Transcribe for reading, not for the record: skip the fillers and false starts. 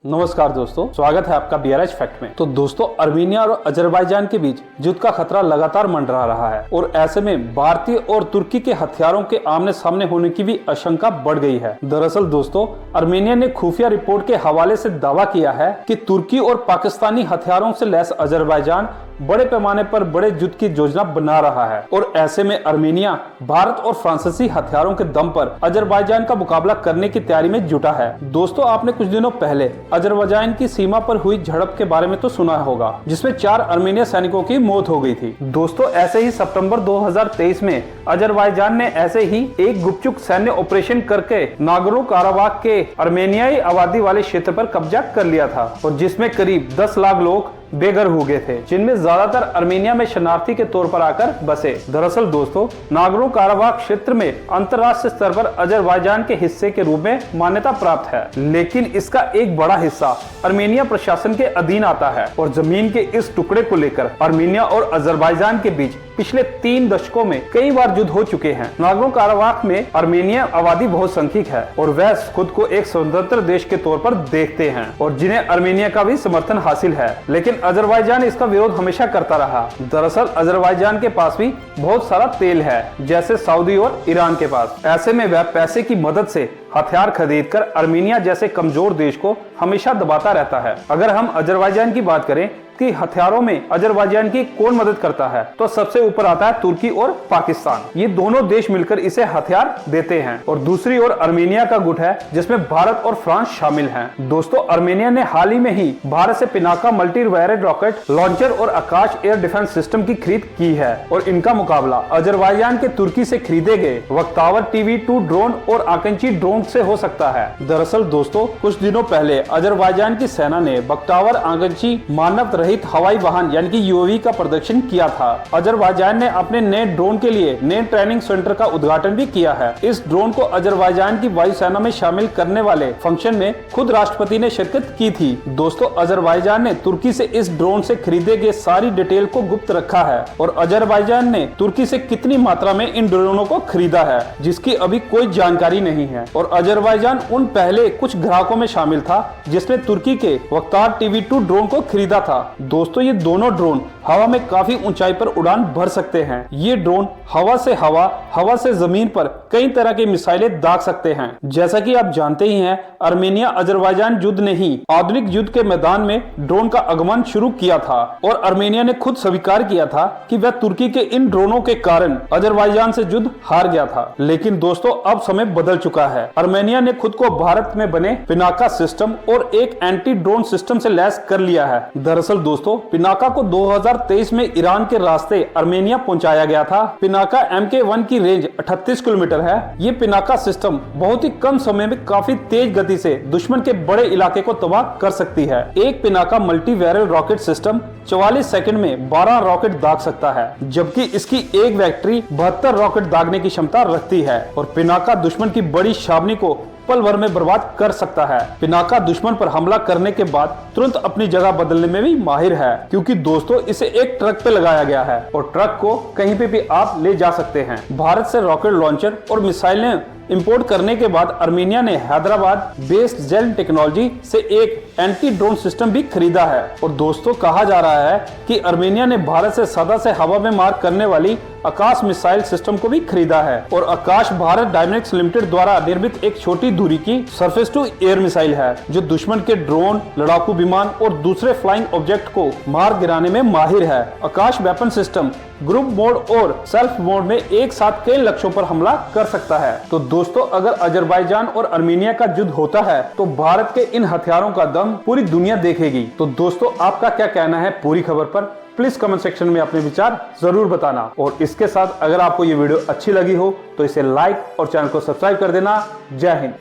नमस्कार दोस्तों, स्वागत है आपका BRH फैक्ट में। तो दोस्तों, अर्मीनिया और अजरबैजान के बीच युद्ध का खतरा लगातार मंडरा रहा है और ऐसे में भारतीय और तुर्की के हथियारों के आमने सामने होने की भी आशंका बढ़ गई है। दरअसल दोस्तों, अर्मीनिया ने खुफिया रिपोर्ट के हवाले से दावा किया है कि तुर्की और पाकिस्तानी हथियारों से लैस अजरबैजान बड़े पैमाने पर बड़े युद्ध की योजना बना रहा है और ऐसे में अर्मीनिया भारत और फ्रांसीसी हथियारों के दम पर अजरबैजान का मुकाबला करने की तैयारी में जुटा है। दोस्तों, आपने कुछ दिनों पहले अजरबैजान की सीमा पर हुई झड़प के बारे में तो सुना होगा, जिसमें 4 अर्मीनिया सैनिकों की मौत हो गई थी। दोस्तों, ऐसे ही सितंबर 2023 में अजरबैजान ने ऐसे ही एक गुपचुप सैन्य ऑपरेशन करके नागोर्नो काराबाख के अर्मेनियाई आबादी वाले क्षेत्र पर कब्जा कर लिया था और जिसमें करीब 10 लाख लोग बेघर हो गए थे, जिनमें ज्यादातर अर्मीनिया में शरणार्थी के तौर पर आकर बसे। दरअसल दोस्तों, नागोर्नो काराबाख क्षेत्र में अंतर्राष्ट्रीय स्तर पर अजरबैजान के हिस्से के रूप में मान्यता प्राप्त है, लेकिन इसका एक बड़ा हिस्सा अर्मीनिया प्रशासन के अधीन आता है और जमीन के इस टुकड़े को लेकर अर्मीनिया और अजरबैजान के बीच पिछले 3 दशकों में कई बार युद्ध हो चुके हैं। नागोर्नो काराबाख में अर्मीनिया आबादी बहुसंख्यक है और वह खुद को एक स्वतंत्र देश के तौर पर देखते हैं और जिन्हें अर्मीनिया का भी समर्थन हासिल है, लेकिन अजरबैजान इसका विरोध हमेशा करता रहा। दरअसल अजरबैजान के पास भी बहुत सारा तेल है, जैसे सऊदी और ईरान के पास। ऐसे में वह पैसे की मदद से हथियार खरीदकर अर्मीनिया जैसे कमजोर देश को हमेशा दबाता रहता है। अगर हम अजरबैजान की बात करें कि हथियारों में अजरबैजान की कौन मदद करता है, तो सबसे ऊपर आता है तुर्की और पाकिस्तान। ये दोनों देश मिलकर इसे हथियार देते हैं और दूसरी ओर अर्मीनिया का गुट है, जिसमें भारत और फ्रांस शामिल हैं। दोस्तों, अर्मीनिया ने हाल ही में ही भारत से Pinaka multi variant rocket launcher और आकाश एयर डिफेंस सिस्टम की खरीद की है और इनका मुकाबला अजरबैजान के तुर्की से खरीदे गए वक्तावर TB2 ड्रोन और आकांक्षी ड्रोन से हो सकता है। दरअसल दोस्तों, कुछ दिनों पहले अजरबैजान की सेना ने बख्तावर आकांक्षी मानव रहित हवाई वाहन यानी कि UAV का प्रदर्शन किया था। अजरबैजान ने अपने नए ड्रोन के लिए नए ट्रेनिंग सेंटर का उद्घाटन भी किया है। इस ड्रोन को अजरबैजान की वायुसेना में शामिल करने वाले फंक्शन में खुद राष्ट्रपति ने शिरकत की थी। दोस्तों, अजरबैजान ने तुर्की से इस ड्रोन से खरीदे गए सारी डिटेल को गुप्त रखा है और अजरबैजान ने तुर्की से कितनी मात्रा में इन ड्रोनों को खरीदा है, जिसकी अभी कोई जानकारी नहीं है और अजरबैजान उन पहले कुछ ग्राहकों में शामिल था जिसने तुर्की के वक्तार TB2 ड्रोन को खरीदा था। दोस्तों, ये दोनों ड्रोन हवा में काफी ऊंचाई पर उड़ान भर सकते हैं। ये ड्रोन हवा से जमीन पर कई तरह की मिसाइलें दाग सकते हैं। जैसा कि आप जानते ही हैं, अर्मीनिया अजरबैजान युद्ध ने ही आधुनिक युद्ध के मैदान में ड्रोन का आगमन शुरू किया था और अर्मीनिया ने खुद स्वीकार किया था कि वह तुर्की के इन ड्रोनों के कारण अजरबैजान से युद्ध हार गया था। लेकिन दोस्तों, अब समय बदल चुका है। अर्मीनिया ने खुद को भारत में बने पिनाका सिस्टम और एक एंटी ड्रोन सिस्टम से लैस कर लिया है। दरअसल दोस्तों, पिनाका को 2023 में ईरान के रास्ते अर्मेनिया पहुंचाया गया था। पिनाका MK1 की रेंज 38 किलोमीटर है। ये पिनाका सिस्टम बहुत ही कम समय में काफी तेज गति से दुश्मन के बड़े इलाके को तबाह कर सकती है। एक Pinaka multi variant rocket system 44 second में 12 रॉकेट दाग सकता है, जबकि इसकी एक बैटरी 72 रॉकेट दागने की क्षमता रखती है और पिनाका दुश्मन की बड़ी छावनी को पल भर में बर्बाद कर सकता है। पिनाका दुश्मन पर हमला करने के बाद तुरंत अपनी जगह बदलने में भी माहिर है, क्योंकि दोस्तों इसे एक ट्रक पे लगाया गया है और ट्रक को कहीं पे भी आप ले जा सकते हैं। भारत से रॉकेट लॉन्चर और मिसाइलें इंपोर्ट करने के बाद अर्मीनिया ने हैदराबाद बेस्ड जेल टेक्नोलॉजी से एक एंटी ड्रोन सिस्टम भी खरीदा है और दोस्तों, कहा जा रहा है कि अर्मीनिया ने भारत से सदा से हवा में मार करने वाली आकाश मिसाइल सिस्टम को भी खरीदा है और आकाश भारत डायनेमिक्स लिमिटेड द्वारा निर्मित एक छोटी दूरी की सरफेस टू एयर मिसाइल है, जो दुश्मन के ड्रोन, लड़ाकू विमान और दूसरे फ्लाइंग ऑब्जेक्ट को मार गिराने में माहिर है। आकाश वेपन सिस्टम ग्रुप मोड और सेल्फ मोड में एक साथ कई लक्ष्यों पर हमला कर सकता है। तो दोस्तों, अगर अजरबैजान और अर्मीनिया का युद्ध होता है तो भारत के इन हथियारों का दम पूरी दुनिया देखेगी। तो दोस्तों, आपका क्या कहना है पूरी खबर पर? प्लीज कमेंट सेक्शन में अपने विचार जरूर बताना और इसके साथ अगर आपको ये वीडियो अच्छी लगी हो तो इसे लाइक और चैनल को सब्सक्राइब कर देना। जय हिंद।